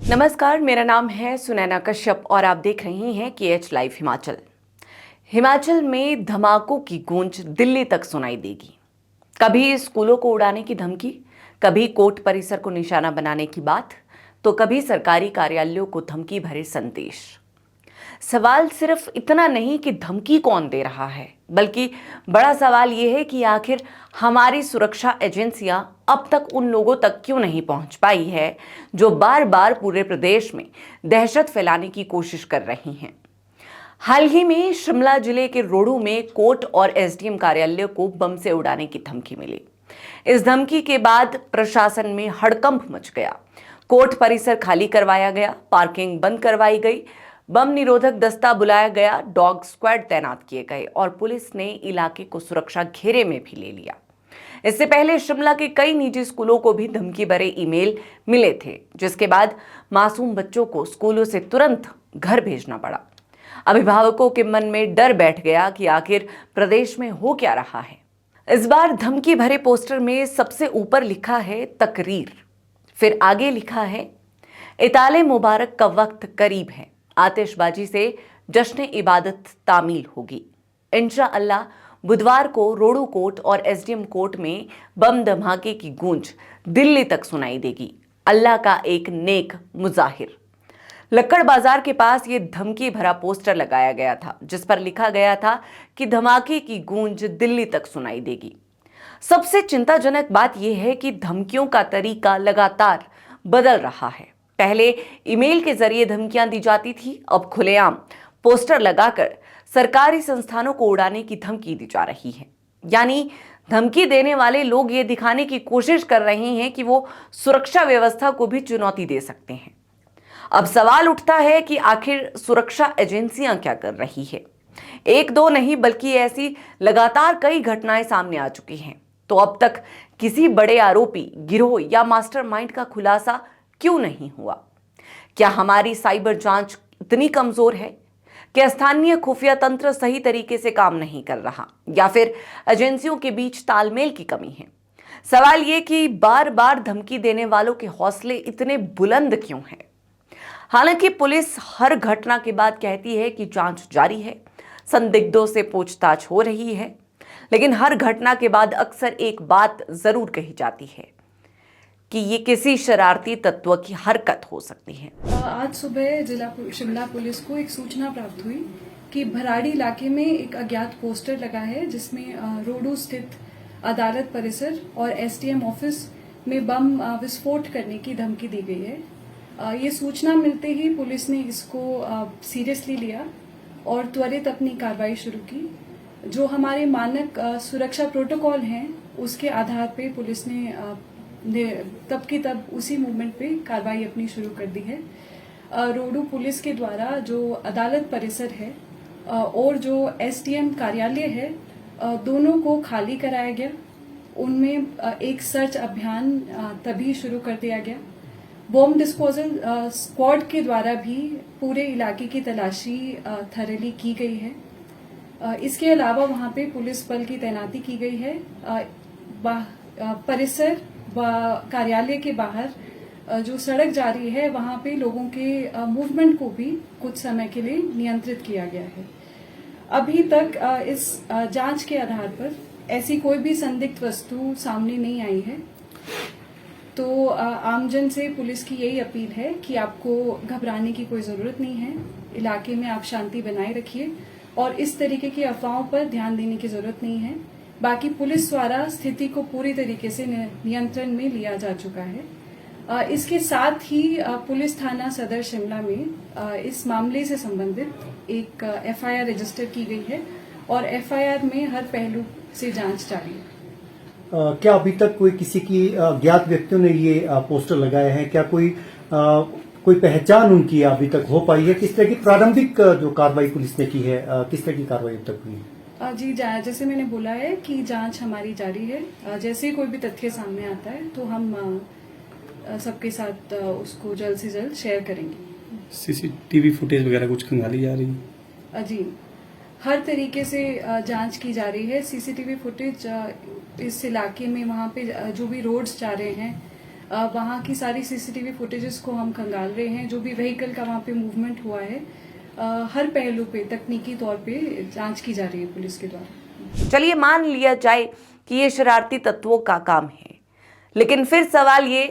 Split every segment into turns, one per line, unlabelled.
नमस्कार, मेरा नाम है सुनैना कश्यप और आप देख रही हैं KH लाइव हिमाचल। हिमाचल में धमाकों की गूंज दिल्ली तक सुनाई देगी। कभी स्कूलों को उड़ाने की धमकी, कभी कोर्ट परिसर को निशाना बनाने की बात, तो कभी सरकारी कार्यालयों को धमकी भरे संदेश। सवाल सिर्फ इतना नहीं कि धमकी कौन दे रहा है, बल्कि बड़ा सवाल यह है कि आखिर हमारी सुरक्षा एजेंसियां अब तक उन लोगों तक क्यों नहीं पहुंच पाई है जो बार बार पूरे प्रदेश में दहशत फैलाने की कोशिश कर रही हैं। हाल ही में शिमला जिले के रोहडू में कोर्ट और SDM कार्यालय को बम से उड़ाने की धमकी मिली। इस धमकी के बाद प्रशासन में हड़कंप मच गया। कोर्ट परिसर खाली करवाया गया, पार्किंग बंद करवाई गई, बम निरोधक दस्ता बुलाया गया, डॉग स्क्वाड तैनात किए गए और पुलिस ने इलाके को सुरक्षा घेरे में भी ले लिया। इससे पहले शिमला के कई निजी स्कूलों को भी धमकी भरे ईमेल मिले थे, जिसके बाद मासूम बच्चों को स्कूलों से तुरंत घर भेजना पड़ा। अभिभावकों के मन में डर बैठ गया कि आखिर प्रदेश में हो क्या रहा है। इस बार धमकी भरे पोस्टर में सबसे ऊपर लिखा है तकरीर, फिर आगे लिखा है इताले मुबारक का वक्त करीब है, आतिशबाजी से जश्न इबादत तामील होगी। इंशाअल्लाह बुधवार को रोहडू कोर्ट और SDM कोर्ट में बम धमाके की गूंज दिल्ली तक सुनाई देगी। अल्लाह का एक नेक मुजाहिर। लक्कड़ बाजार के पास ये धमकी भरा पोस्टर लगाया गया था, जिस पर लिखा गया था कि धमाके की गूंज दिल्ली तक सुनाई देगी। सबसे चिंताजनक बात यह है कि धमकियों का तरीका लगातार बदल रहा है। पहले ईमेल के जरिए धमकियां दी जाती थी, अब खुलेआम पोस्टर लगाकर सरकारी संस्थानों को उड़ाने की धमकी दी जा रही है। यानी धमकी देने वाले लोग ये दिखाने की कोशिश कर रहे हैं कि वो सुरक्षा व्यवस्था को भी चुनौती दे सकते हैं। अब सवाल उठता है कि आखिर सुरक्षा एजेंसियां क्या कर रही है। एक दो नहीं बल्कि ऐसी लगातार कई घटनाएं सामने आ चुकी हैं। तो अब तक किसी बड़े आरोपी, गिरोह या मास्टरमाइंड का खुलासा क्यों नहीं हुआ? क्या हमारी साइबर जांच इतनी कमजोर है? क्या स्थानीय खुफिया तंत्र सही तरीके से काम नहीं कर रहा, या फिर एजेंसियों के बीच तालमेल की कमी है? सवाल ये कि बार बार धमकी देने वालों के हौसले इतने बुलंद क्यों हैं? हालांकि पुलिस हर घटना के बाद कहती है कि जांच जारी है, संदिग्धों से पूछताछ हो रही है, लेकिन हर घटना के बाद अक्सर एक बात जरूर कही जाती है कि ये किसी शरारती तत्व की हरकत हो सकती है।
आज सुबह जिला शिमला पुलिस को एक सूचना प्राप्त हुई कि भराड़ी इलाके में एक अज्ञात पोस्टर लगा है, जिसमें रोहडू स्थित अदालत परिसर और SDM ऑफिस में बम विस्फोट करने की धमकी दी गई है। ये सूचना मिलते ही पुलिस ने इसको सीरियसली लिया और त्वरित अपनी कार्रवाई शुरू की। जो हमारे मानक सुरक्षा प्रोटोकॉल हैं, उसके आधार पर पुलिस ने तब की तब उसी मूवमेंट पे कार्रवाई अपनी शुरू कर दी है। रोहडू पुलिस के द्वारा जो अदालत परिसर है और जो SDM कार्यालय है, दोनों को खाली कराया गया। उनमें एक सर्च अभियान तभी शुरू कर दिया गया। बॉम्ब डिस्पोजल स्क्वाड के द्वारा भी पूरे इलाके की तलाशी थरली की गई है। इसके अलावा वहां पे पुलिस बल की तैनाती की गई है। परिसर कार्यालय के बाहर जो सड़क जा रही है, वहां पे लोगों के मूवमेंट को भी कुछ समय के लिए नियंत्रित किया गया है। अभी तक इस जांच के आधार पर ऐसी कोई भी संदिग्ध वस्तु सामने नहीं आई है। तो आमजन से पुलिस की यही अपील है कि आपको घबराने की कोई जरूरत नहीं है। इलाके में आप शांति बनाए रखिए और इस तरीके की अफवाहों पर ध्यान देने की जरूरत नहीं है। बाकी पुलिस द्वारा स्थिति को पूरी तरीके से नियंत्रण में लिया जा चुका है। इसके साथ ही पुलिस थाना सदर शिमला में इस मामले से संबंधित एक FIR रजिस्टर की गई है और FIR में हर पहलू से जांच जारी है।
क्या अभी तक कोई किसी की ज्ञात व्यक्तियों ने ये पोस्टर लगाए हैं? क्या कोई पहचान उनकी अभी तक हो पाई है? किस तरह की प्रारंभिक जो कार्रवाई पुलिस ने की है, किस तरह की कार्रवाई अब तक हुई है?
जी, जैसे मैंने बोला है कि जांच हमारी जारी है। जैसे कोई भी तथ्य सामने आता है तो हम सबके साथ उसको जल्द से जल्द शेयर करेंगे।
CCTV फुटेज वगैरह कुछ खंगाली जा रही है?
जी, हर तरीके से जांच की जा रही है। CCTV फुटेज इस इलाके में वहाँ पे जो भी रोड्स जा रहे हैं, वहाँ की सारी सीसीटीवी फुटेजेस को हम खंगाल रहे हैं। जो भी व्हीकल का वहाँ पे मूवमेंट हुआ है, हर पहलू पे तकनीकी तौर पे जांच की जा रही है पुलिस के द्वारा।
चलिए मान लिया जाए कि ये शरारती तत्वों का काम है, लेकिन फिर सवाल ये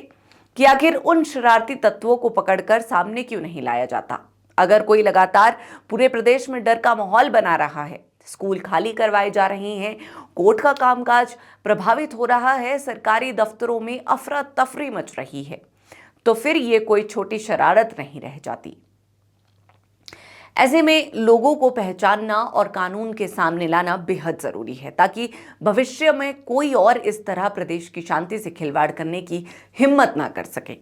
कि आखिर उन शरारती तत्वों को पकड़कर सामने क्यों नहीं लाया जाता। अगर कोई लगातार पूरे प्रदेश में डर का माहौल बना रहा है, स्कूल खाली करवाए जा रहे हैं, कोर्ट का कामकाज प्रभावित हो रहा है, सरकारी दफ्तरों में अफरा तफरी मच रही है, तो फिर ये कोई छोटी शरारत नहीं रह जाती। ऐसे में लोगों को पहचानना और कानून के सामने लाना बेहद जरूरी है, ताकि भविष्य में कोई और इस तरह प्रदेश की शांति से खिलवाड़ करने की हिम्मत ना कर सके।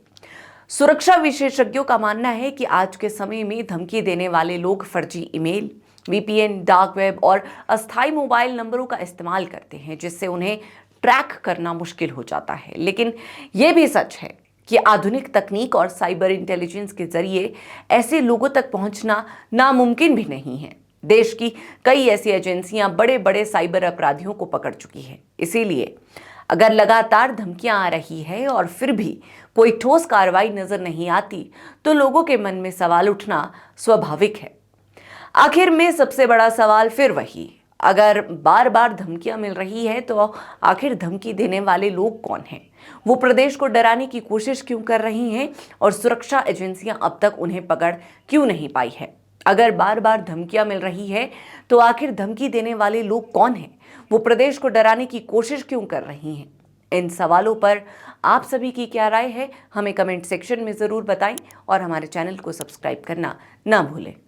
सुरक्षा विशेषज्ञों का मानना है कि आज के समय में धमकी देने वाले लोग फर्जी ईमेल, वीपीएन, डार्क वेब और अस्थायी मोबाइल नंबरों का इस्तेमाल करते हैं, जिससे उन्हें ट्रैक करना मुश्किल हो जाता है। लेकिन यह भी सच है कि आधुनिक तकनीक और साइबर इंटेलिजेंस के जरिए ऐसे लोगों तक पहुंचना नामुमकिन भी नहीं है। देश की कई ऐसी एजेंसियां बड़े बड़े साइबर अपराधियों को पकड़ चुकी है। इसीलिए अगर लगातार धमकियां आ रही है और फिर भी कोई ठोस कार्रवाई नजर नहीं आती, तो लोगों के मन में सवाल उठना स्वाभाविक है। आखिर में सबसे बड़ा सवाल फिर वही, अगर बार बार धमकियां मिल रही है तो आखिर धमकी देने वाले लोग कौन हैं? वो प्रदेश को डराने की कोशिश क्यों कर रही हैं और सुरक्षा एजेंसियां अब तक उन्हें पकड़ क्यों नहीं पाई है? अगर बार बार धमकियां मिल रही है तो आखिर धमकी देने वाले लोग कौन हैं? वो प्रदेश को डराने की कोशिश क्यों कर रही हैं? इन सवालों पर आप सभी की क्या राय है, हमें कमेंट सेक्शन में ज़रूर बताएं और हमारे चैनल को सब्सक्राइब करना ना भूलें।